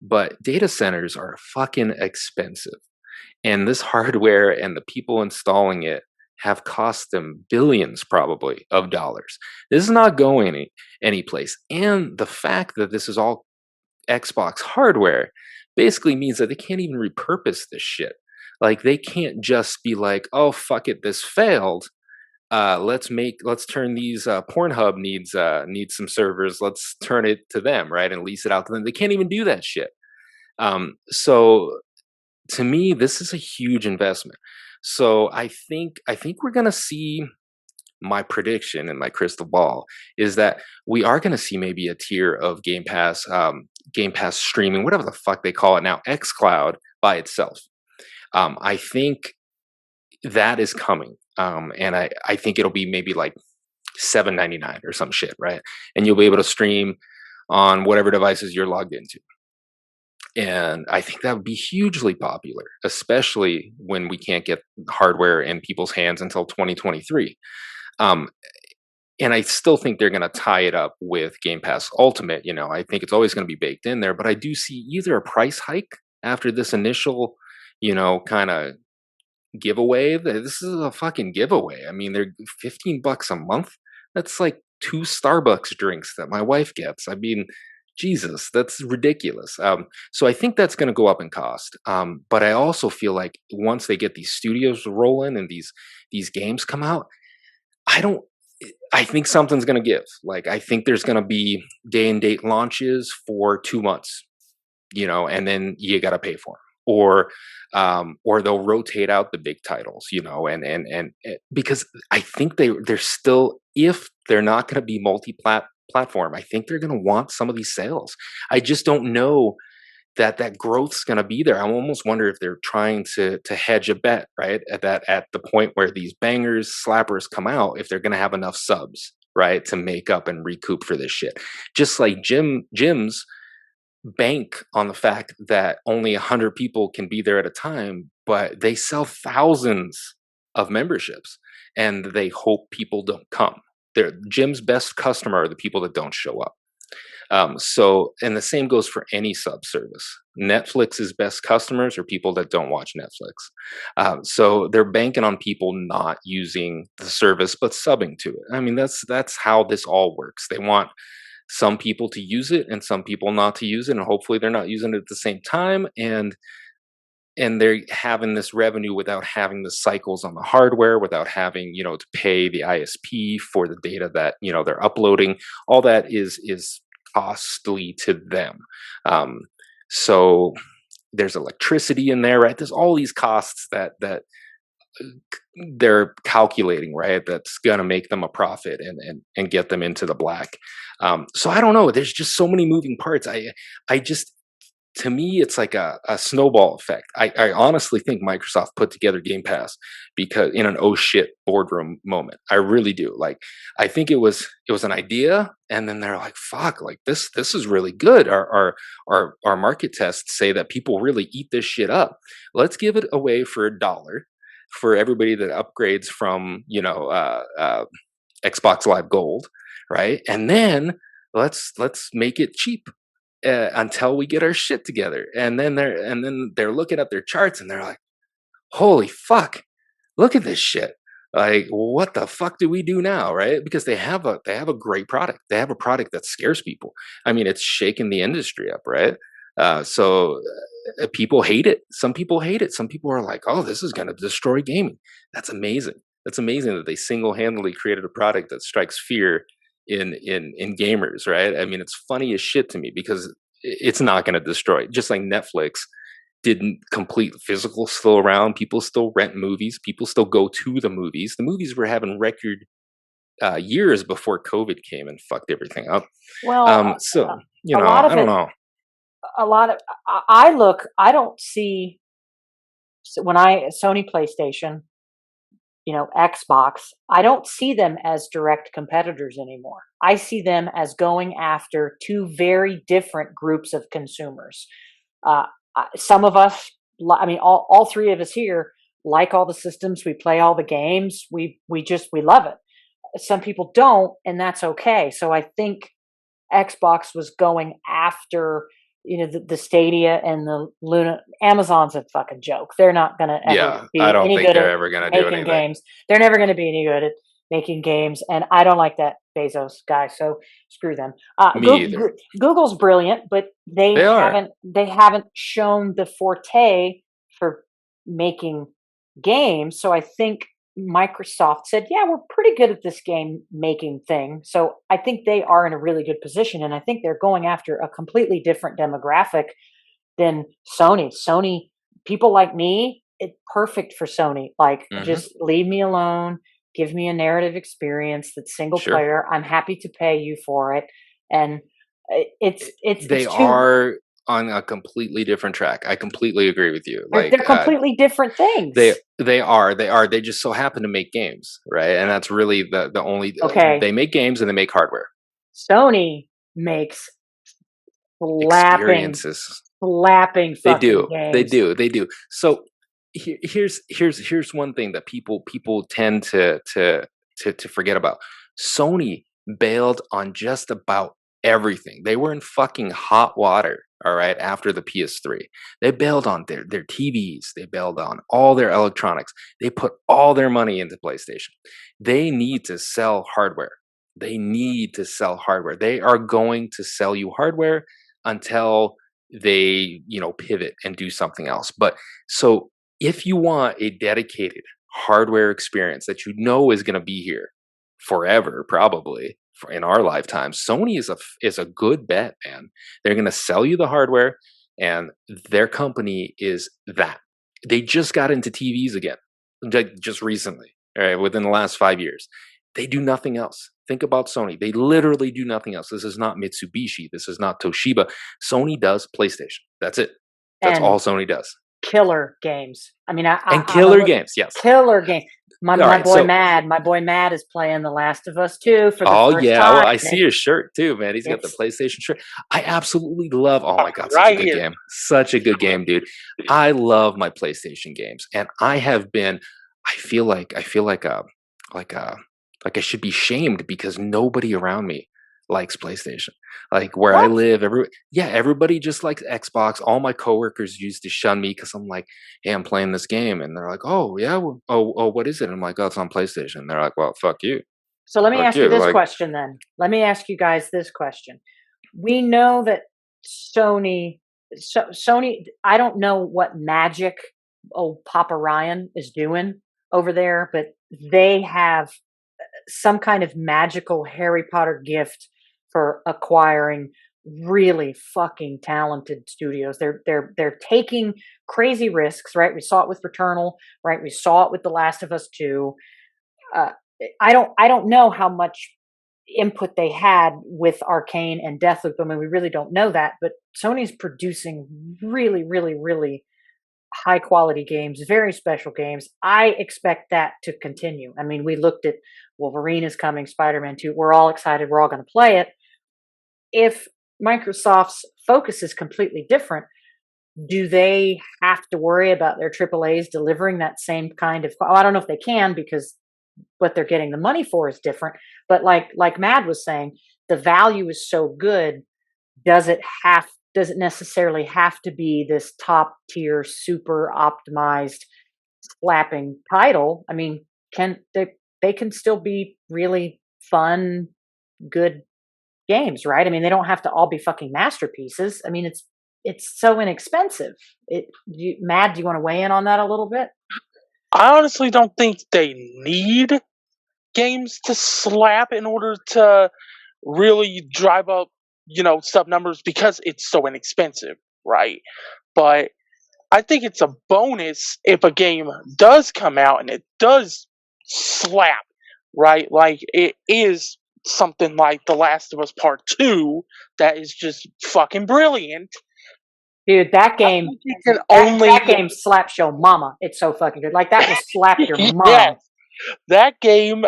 but data centers are fucking expensive. And this hardware and the people installing it have cost them billions, probably, of dollars. This is not going any place. And the fact that this is all Xbox hardware basically means that they can't even repurpose this shit. Like, they can't just be like, oh, fuck it, this failed. Let's turn these, Pornhub needs some servers. Let's turn it to them, right? And lease it out to them. They can't even do that shit. So to me, this is a huge investment. So I think we're going to see, my prediction and my crystal ball is that we are going to see maybe a tier of Game Pass streaming, whatever the fuck they call it now, XCloud by itself. I think that is coming. And I think it'll be maybe like $7.99 or some shit, right? And you'll be able to stream on whatever devices you're logged into. And I think that would be hugely popular, especially when we can't get hardware in people's hands until 2023. And I still think they're going to tie it up with Game Pass Ultimate. I think it's always going to be baked in there, but I do see either a price hike after this initial, kind of giveaway. This is a fucking giveaway. I mean, they're $15 a month. That's like 2 Starbucks drinks that my wife gets. I mean, Jesus, that's ridiculous. So I think that's going to go up in cost. But I also feel like once they get these studios rolling and these games come out, I think something's going to give. Like, I think there's going to be day and date launches for 2 months, and then you got to pay for them. Or they'll rotate out the big titles, and because I think they're still, if they're not going to be multi-platform, I think they're going to want some of these sales. I just don't know that growth's going to be there. I almost wonder if they're trying to hedge a bet, right? At the point where these bangers, slappers come out, if they're going to have enough subs, right, to make up and recoup for this shit. Just like gyms bank on the fact that only 100 people can be there at a time, but they sell thousands of memberships, and they hope people don't come. Their gym's best customer are the people that don't show up. So, and the same goes for any sub service. Netflix's best customers are people that don't watch Netflix. So they're banking on people not using the service but subbing to it. I mean, that's how this all works. They want some people to use it and some people not to use it, and hopefully they're not using it at the same time. And they're having this revenue without having the cycles on the hardware, without having, to pay the ISP for the data that, they're uploading. All that is costly to them. So there's electricity in there, right? There's all these costs that they're calculating, right? That's gonna make them a profit and get them into the black. So I don't know. There's just so many moving parts. I just, to me, it's like a snowball effect. I honestly think Microsoft put together Game Pass because in an oh shit boardroom moment. I really do. Like, I think it was an idea, and then they're like, fuck, like this is really good. Our market tests say that people really eat this shit up. Let's give it away for $1 for everybody that upgrades from Xbox Live Gold, right? And then let's make it cheap until we get our shit together. And then they're looking at their charts and they're like, holy fuck, look at this shit. Like, what the fuck do we do now, right? Because they have a great product. They have a product that scares people. I mean, it's shaking the industry up, right? So people hate it. Some people hate it. Some people are like, oh, this is going to destroy gaming. That's amazing. That's amazing that they single-handedly created a product that strikes fear in gamers, right? I mean, it's funny as shit to me because it's not going to destroy. Just like Netflix didn't complete physical still around. People still rent movies. People still go to the movies. The movies were having record years before COVID came and fucked everything up. Well, So a lot of I don't it, know. I don't see, when Sony PlayStation, Xbox, I don't see them as direct competitors anymore. I see them as going after two very different groups of consumers. Some of us, I mean, all three of us here like all the systems. We play all the games. We love it. Some people don't, and that's okay. So I think Xbox was going after the Stadia and the Luna. Amazon's a fucking joke. They're not going to ever be I don't any think good they're at ever going to do making anything. games. They're never going to be any good at making games, and I don't like that Bezos guy. So screw them. Me either. Google's brilliant, but they are. haven't shown the forte for making games. So I think Microsoft said, yeah, we're pretty good at this game making thing. So I think they are in a really good position. And I think they're going after a completely different demographic than Sony. Sony, people like me, it's perfect for Sony. Like, just leave me alone. Give me a narrative experience that's single player. I'm happy to pay you for it. And they are on a completely different track. I completely agree with you. They're completely different things. They are. They just so happen to make games, right? And that's really the only. Okay. They make games and they make hardware. Sony makes experiences. Slapping. They do. Games. They do. So here's one thing that people tend to forget about. Sony bailed on just about everything. They were in fucking hot water, all right, after the PS3. They bailed on their TVs. They bailed on all their electronics. They put all their money into PlayStation. They need to sell hardware. They are going to sell you hardware until they, pivot and do something else. But so if you want a dedicated hardware experience that is going to be here forever, probably in our lifetime, Sony is a good bet, man. They're going to sell you the hardware, and their company is that. They just got into TVs again, just recently, all right, within the last 5 years. They do nothing else. Think about Sony. They literally do nothing else. This is not Mitsubishi. This is not Toshiba. Sony does PlayStation. That's it. That's And all Sony does. killer games. I mean, And killer games, yes. Killer game. My Alright, boy so Mad is playing The Last of Us 2 for the oh, first yeah, well, time. I see your shirt too, man. He's got the It's PlayStation shirt. I absolutely love oh my god, such a Right good here. game. Such a good game, dude. I love my PlayStation games, and I have been I feel like, uh like I should be shamed because nobody around me likes PlayStation. Like, where I what? live, everybody just likes Xbox. All my coworkers used to shun me because 'cause I'm like, "Hey, I'm playing this game," and they're like, "Oh, yeah? What is it?" I'm like, "Oh, it's on PlayStation." They're like, "Well, fuck you. So let me Fuck ask you you." this Like, question then. Let me ask you guys this question. We know that Sony, I don't know what magic old Papa Ryan is doing over there, but they have some kind of magical Harry Potter gift for acquiring really fucking talented studios. They're taking crazy risks, right? We saw it with Returnal, right? We saw it with The Last of Us 2. Uh, I don't know how much input they had with Arcane and Deathloop. I mean, we really don't know that, but Sony's producing really, really, really high quality games, very special games. I expect that to continue. I mean, we looked at Wolverine is coming, Spider-Man 2. We're all excited. We're all going to play it. If Microsoft's focus is completely different, do they have to worry about their AAAs delivering that same kind of? I don't know if they can because what they're getting the money for is different. But like Mad was saying, the value is so good. Does it necessarily have to be this top tier, super optimized, slapping title? I mean, they can still be really fun, good games, right? I mean, they don't have to all be fucking masterpieces. I mean, it's so inexpensive. Mad, do you want to weigh in on that a little bit? I honestly don't think they need games to slap in order to really drive up, sub numbers because it's so inexpensive, right? But I think it's a bonus if a game does come out and it does slap, right? Like it is something like The Last of Us Part 2 that is just fucking brilliant. Dude, that I game, think you can that game slaps your mama. It's so fucking good. Like that will slap your mom. yes, that game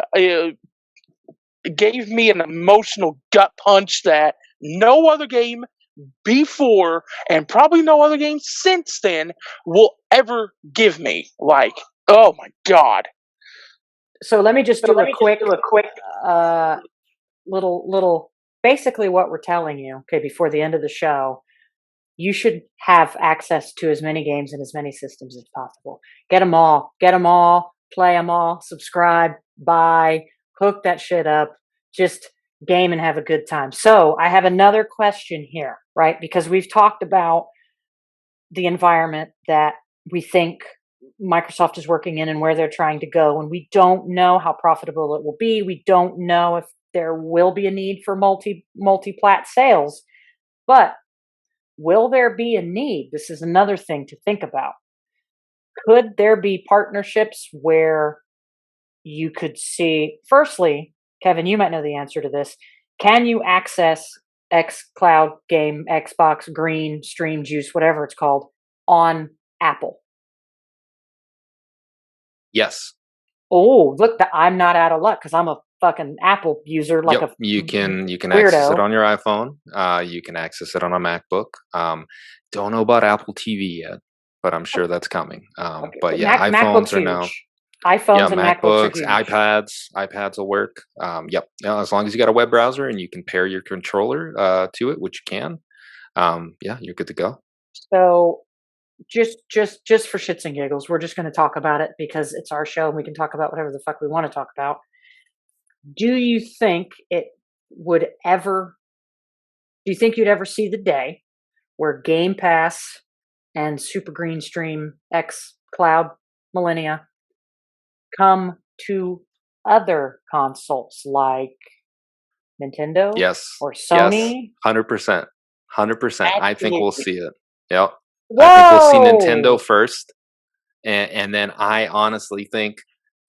gave me an emotional gut punch that no other game before and probably no other game since then will ever give me. Like, oh my god. So let me just do a quick uh, little basically what we're telling you, okay, before the end of the show. You should have access to as many games and as many systems as possible. Get them all, play them all, subscribe, buy, hook that shit up, just game and have a good time. So I have another question here, right? Because we've talked about the environment that we think Microsoft is working in and where they're trying to go. And we don't know how profitable it will be. We don't know if there will be a need for multi-plat sales. But will there be a need? This is another thing to think about. Could there be partnerships where you could see, firstly, Kevin, you might know the answer to this. Can you access XCloud Game, Xbox, Green, Stream Juice, whatever it's called, on Apple? yes. Oh, look, I'm not out of luck because I'm a fucking Apple user, like Yep, a you can access it weirdo. on your iPhone. You can access it on a MacBook. Don't know about Apple TV yet, but I'm sure that's coming. Okay, But but yeah, MacBook's iPhones are now. huge. Yeah, iPhones and MacBooks are MacBooks, huge. iPads will work. Yep, yeah, as long as you got a web browser and you can pair your controller to it, which you can. Yeah, you're good to go. So just for shits and giggles, we're just going to talk about it because it's our show and we can talk about whatever the fuck we want to talk about. Do you think it would ever? Do you think you'd ever see the day where Game Pass and Super Green Stream X Cloud Millennia come to other consoles like Nintendo Yes, or yes, Sony? 100%, 100%. I think we'll Absolutely. see it. Yep, I think we'll see Nintendo Whoa! first, and then I honestly think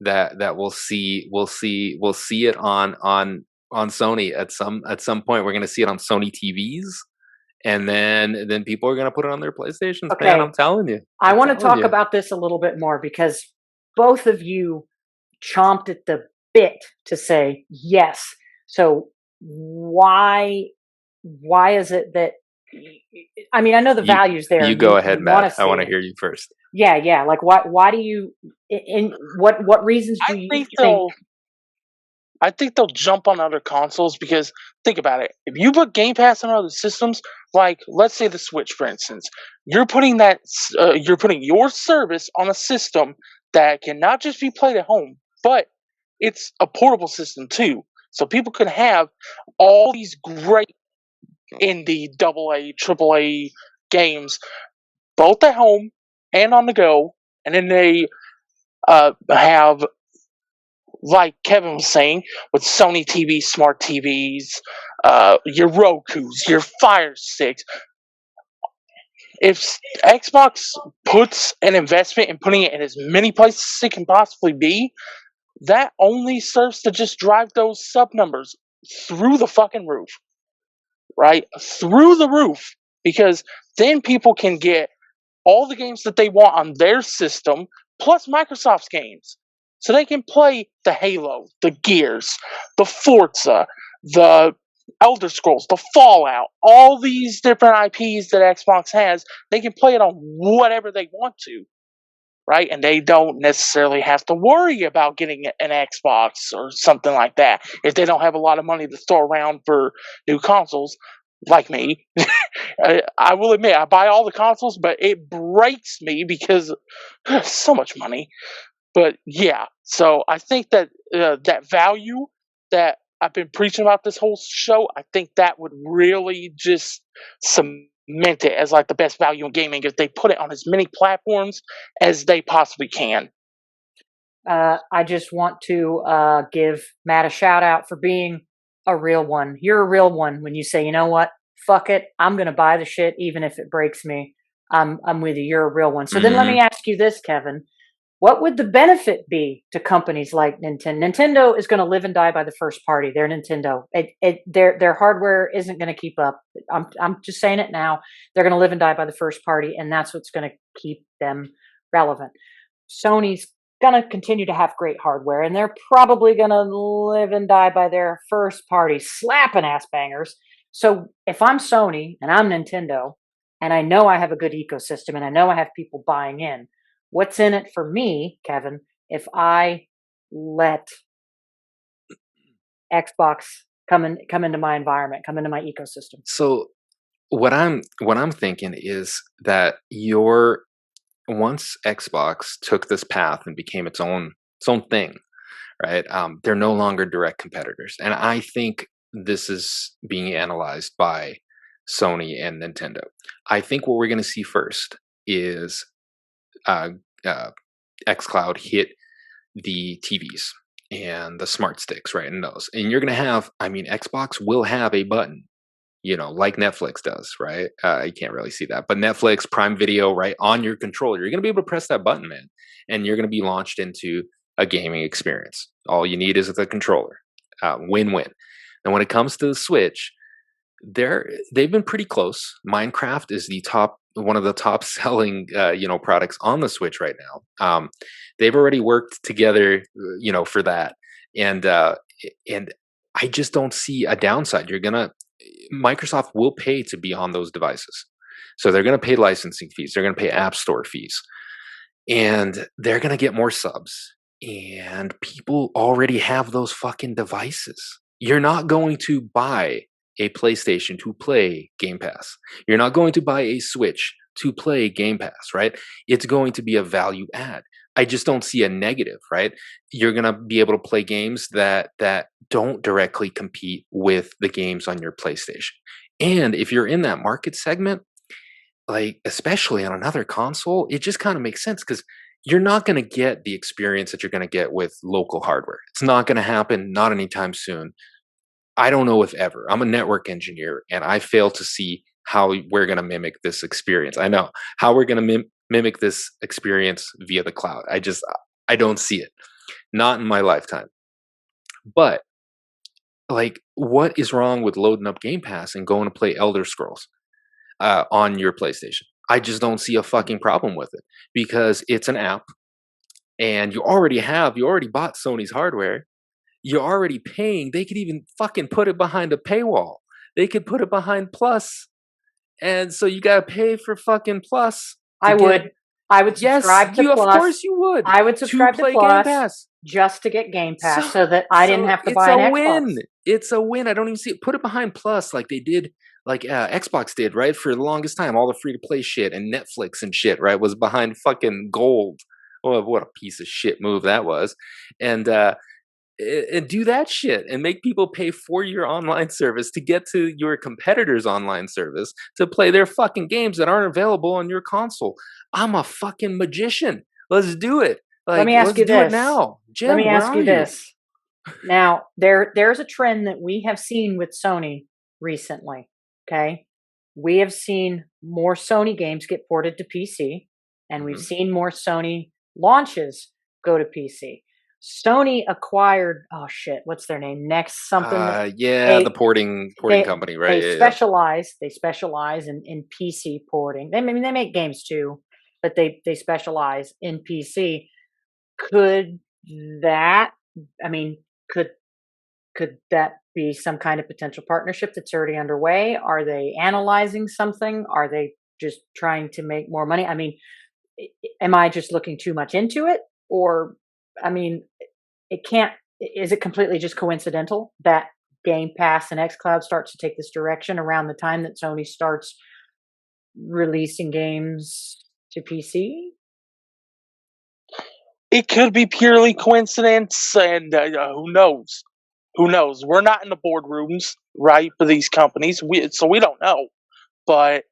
that we'll see it on on Sony at some point. We're going to see it on Sony TVs, and then people are going to put it on their PlayStations. Man, I'm Okay, telling you. I I'm want to telling talk you. about this a little bit more because both of you chomped at the bit to say yes. So why is it that I mean, I know the You value's there you and go you ahead, want to Matt. I see want to it. hear you first. Yeah. Like why do you in what reasons I do you think think they'll jump on other consoles because think about it. If you put Game Pass on other systems, like let's say the Switch, for instance, you're putting you're putting your service on a system that can not just be played at home, but it's a portable system too. So people can have all these great indie AA, AAA games both at home and on the go, and then they have, like Kevin was saying, with Sony TV, smart TVs, your Roku's, your Fire Sticks. If Xbox puts an investment in putting it in as many places as it can possibly be, that only serves to just drive those sub numbers through the fucking roof, right? Through the roof. Because then people can get all the games that they want on their system, plus Microsoft's games. So they can play the Halo, the Gears, the Forza, the Elder Scrolls, the Fallout, all these different IPs that Xbox has, they can play it on whatever they want to, right? And they don't necessarily have to worry about getting an Xbox or something like that if they don't have a lot of money to throw around for new consoles, like me. I will admit, I buy all the consoles, but it breaks me because so much money. But yeah, so I think that that value that I've been preaching about this whole show, I think that would really just cement it as like the best value in gaming if they put it on as many platforms as they possibly can. I just want to give Matt a shout out for being a real one. You're a real one when you say, you know what, fuck it, I'm gonna buy the shit even if it breaks me. I'm with you. You're a real one. So then let Hmm. me ask you this, Kevin. What would the benefit be to companies like Nintendo? Nintendo is going to live and die by the first party. They're Nintendo. Their hardware isn't going to keep up. I'm just saying it now. They're going to live and die by the first party, and that's what's going to keep them relevant. Sony's going to continue to have great hardware, and they're probably going to live and die by their first party slapping ass bangers. So if I'm Sony and I'm Nintendo, and I know I have a good ecosystem, and I know I have people buying in, what's in it for me, Kevin, if I let Xbox come into my environment, come into my ecosystem? So what I'm thinking is that once Xbox took this path and became its own thing, right? They're no longer direct competitors, and I think this is being analyzed by Sony and Nintendo. I think what we're going to see first is uh, uh, XCloud hit the TVs and the smart sticks, right? And those, and you're going to have. I mean, Xbox will have a button, like Netflix does, right? You can't really see that, but Netflix, Prime Video, right, on your controller, you're going to be able to press that button, man, and you're going to be launched into a gaming experience. All you need is the controller. Win-win. And when it comes to the Switch, they've been pretty close. Minecraft is one of the top selling products on the Switch right now. They've already worked together, for that, and and I just don't see a downside. Microsoft will pay to be on those devices. So they're going to pay licensing fees, they're going to pay app store fees, and they're going to get more subs. And people already have those fucking devices. You're not going to buy a PlayStation to play Game Pass. You're not going to buy a Switch to play Game Pass, right? It's going to be a value add. I just don't see a negative, right? You're going to be able to play games that don't directly compete with the games on your PlayStation. And if you're in that market segment, like especially on another console, it just kind of makes sense because you're not going to get the experience that you're going to get with local hardware. It's not going to happen, not anytime soon. I don't know if ever. I'm a network engineer, and I fail to see how we're going to mimic this experience. I know how we're going to mimic this experience via the cloud. I don't see it, not in my lifetime. But Like, what is wrong with loading up Game Pass and going to play Elder Scrolls on your PlayStation? I just don't see a fucking problem with it because it's an app and you already bought Sony's hardware. You're already paying. They could even fucking put it behind a paywall. They could put it behind Plus. And so you got to pay for fucking Plus. I would Yes, subscribe to of Plus. course you would. I would subscribe to play Plus Game Pass. just to get Game Pass so that I didn't have to it's buy an a Xbox. win. It's a win. I don't even see it. Put it behind Plus like they did, like Xbox did, right? For the longest time, all the free to play shit and Netflix and shit, right, was behind fucking Gold. Oh, what a piece of shit move that was. And do that shit and make people pay for your online service to get to your competitor's online service to play their fucking games that aren't available on your console. I'm a fucking magician. Let's do it. Like, let me ask you do this. It now. Jim, let me ask where you are this. Now, there's a trend that we have seen with Sony recently. Okay. We have seen more Sony games get ported to PC, and we've seen more Sony launches go to PC. Sony acquired, oh shit, what's their name? Next something. The porting company, right? They specialize in PC porting. They make games too, but they specialize in PC. Could that could that be some kind of potential partnership that's already underway? Are they analyzing something? Are they just trying to make more money? I mean, am I just looking too much into it? Or, I mean, is it completely just coincidental that Game Pass and XCloud starts to take this direction around the time that Sony starts releasing games to PC? It could be purely coincidence, and who knows? Who knows? We're not in the boardrooms, right, for these companies, so we don't know. But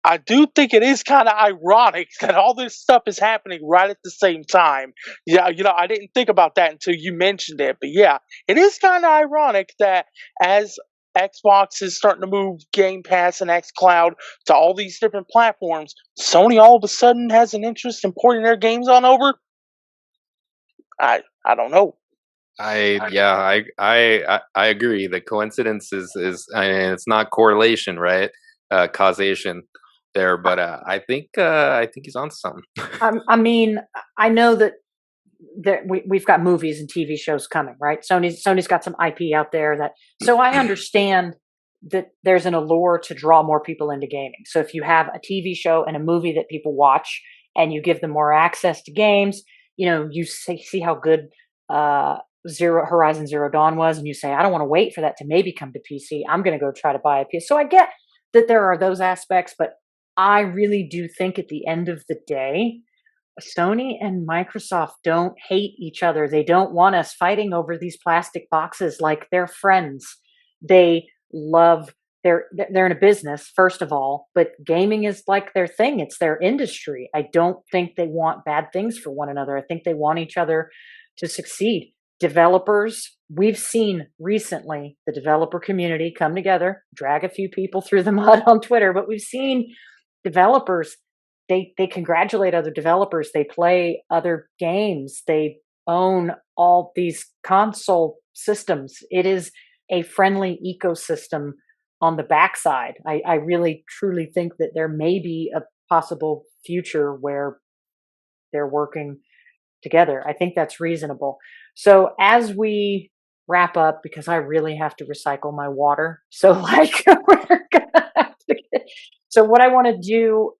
I do think it is kind of ironic that all this stuff is happening right at the same time. Yeah, I didn't think about that until you mentioned it. But yeah, it is kind of ironic that as Xbox is starting to move Game Pass and XCloud to all these different platforms, Sony all of a sudden has an interest in porting their games on over. I don't know. I agree. The coincidence is I mean, it's not correlation, right? Causation there, but I think he's onto something. I mean, I know that we've got movies and TV shows coming, right? Sony's got some IP out there so I understand that there's an allure to draw more people into gaming. So if you have a TV show and a movie that people watch and you give them more access to games, you see how good Horizon Zero Dawn was, and you say, I don't want to wait for that to maybe come to PC. I'm going to go try to buy a PC. So I get that there are those aspects, but I really do think at the end of the day, Sony and Microsoft don't hate each other. They don't want us fighting over these plastic boxes like they're friends. They're in a business, first of all, but gaming is like their thing. It's their industry. I don't think they want bad things for one another. I think they want each other to succeed. Developers, we've seen recently the developer community come together, drag a few people through the mud on Twitter, but we've seen developers, they congratulate other developers, they play other games, they own all these console systems. It is a friendly ecosystem on the backside. I really truly think that there may be a possible future where they're working together. I think that's reasonable. So as we wrap up, because I really have to recycle my water, so we're gonna have to so what I want to do,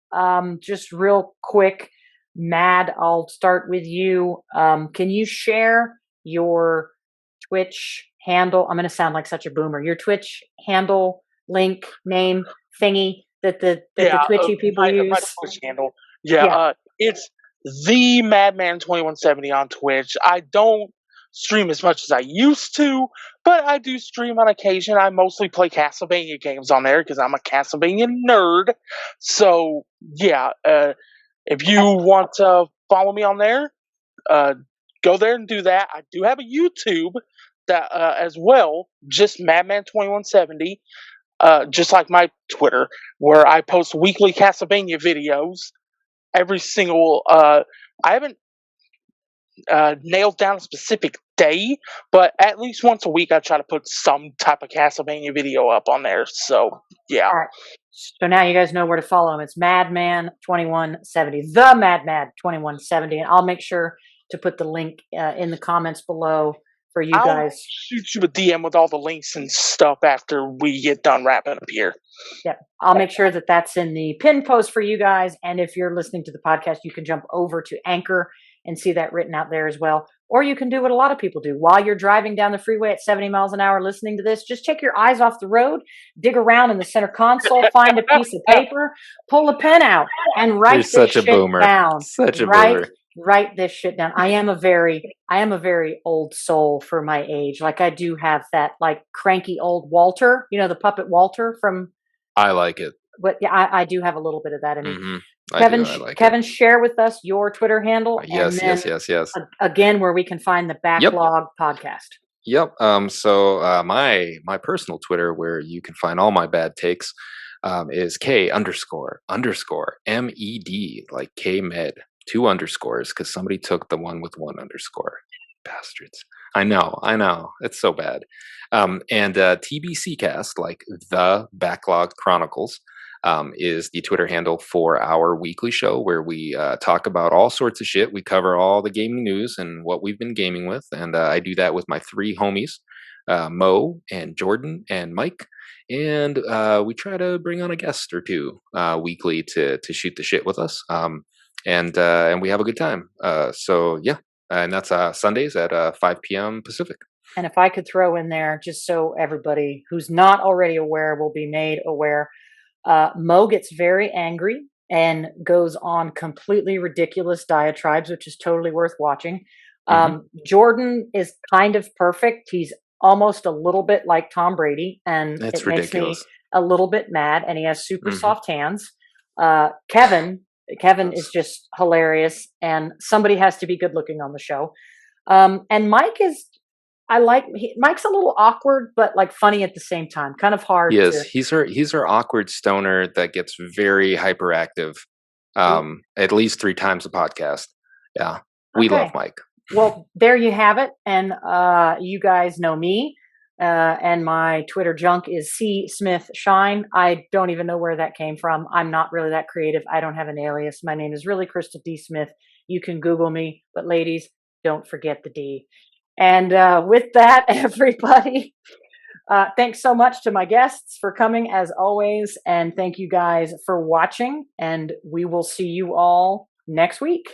just real quick, Mad, I'll start with you. Can you share your Twitch handle? I'm going to sound like such a boomer. Your Twitch handle, link, name, thingy that the Twitchy people use. My Twitch handle. It's the Madman 2170 on Twitch. I don't stream as much as I used to, but I do stream on occasion. I mostly play Castlevania games on there because I'm a Castlevania nerd. So yeah, if you want to follow me on there, go there and do that. I do have a YouTube that as well, just Madman 2170, just like my Twitter, where I post weekly Castlevania videos. Every single I haven't nailed down a specific day, but at least once a week I try to put some type of Castlevania video up on there. So yeah. All right. So now you guys know where to follow him. It's Madman2170, the Madman2170, and I'll make sure to put the link in the comments below for you I'll guys. shoot you a DM with all the links and stuff after we get done wrapping up here. Yep. I'll make sure that that's in the pin post for you guys. And if you're listening to the podcast, you can jump over to Anchor and see that written out there as well. Or you can do what a lot of people do. While you're driving down the freeway at 70 miles an hour listening to this, just take your eyes off the road, dig around in the center console, find a piece of paper, pull a pen out, and write this such a shit boomer. down. Such a boomer. Write this shit down. I am a very old soul for my age. Like I do have that like cranky old Walter, you know, the puppet Walter from. I like it. But yeah, I do have a little bit of that in me. Mm-hmm. Kevin, share with us your Twitter handle. Yes. Again, where we can find the Backlog podcast. Yep. So my personal Twitter, where you can find all my bad takes, is K__MED, like K-Med, 2 underscores, because somebody took the one with 1 underscore. Bastards. I know. It's so bad. And TBCcast, like the Backlog Chronicles, is the Twitter handle for our weekly show where we talk about all sorts of shit. We cover all the gaming news and what we've been gaming with. And I do that with my 3 homies, Mo and Jordan and Mike. And we try to bring on a guest or 2 weekly to shoot the shit with us. And we have a good time. So yeah. And that's Sundays at 5 p.m. Pacific. And if I could throw in there, just so everybody who's not already aware will be made aware, Mo gets very angry and goes on completely ridiculous diatribes, which is totally worth watching. Jordan is kind of perfect. He's almost a little bit like Tom Brady, and it's it ridiculous. makes me a little bit mad, and he has super soft hands. Keven is just hilarious, and somebody has to be good looking on the show. And Mike is, Mike's a little awkward, but like funny at the same time. Kind of hard. Yes, he's our awkward stoner that gets very hyperactive. At least 3 times a podcast. Yeah, we love Mike. Well, there you have it, and you guys know me. And my Twitter junk is C Smith Shine. I don't even know where that came from. I'm not really that creative. I don't have an alias. My name is really Crystal D. Smith. You can Google me, but ladies, don't forget the D. And with that, everybody, thanks so much to my guests for coming as always. And thank you guys for watching. And we will see you all next week.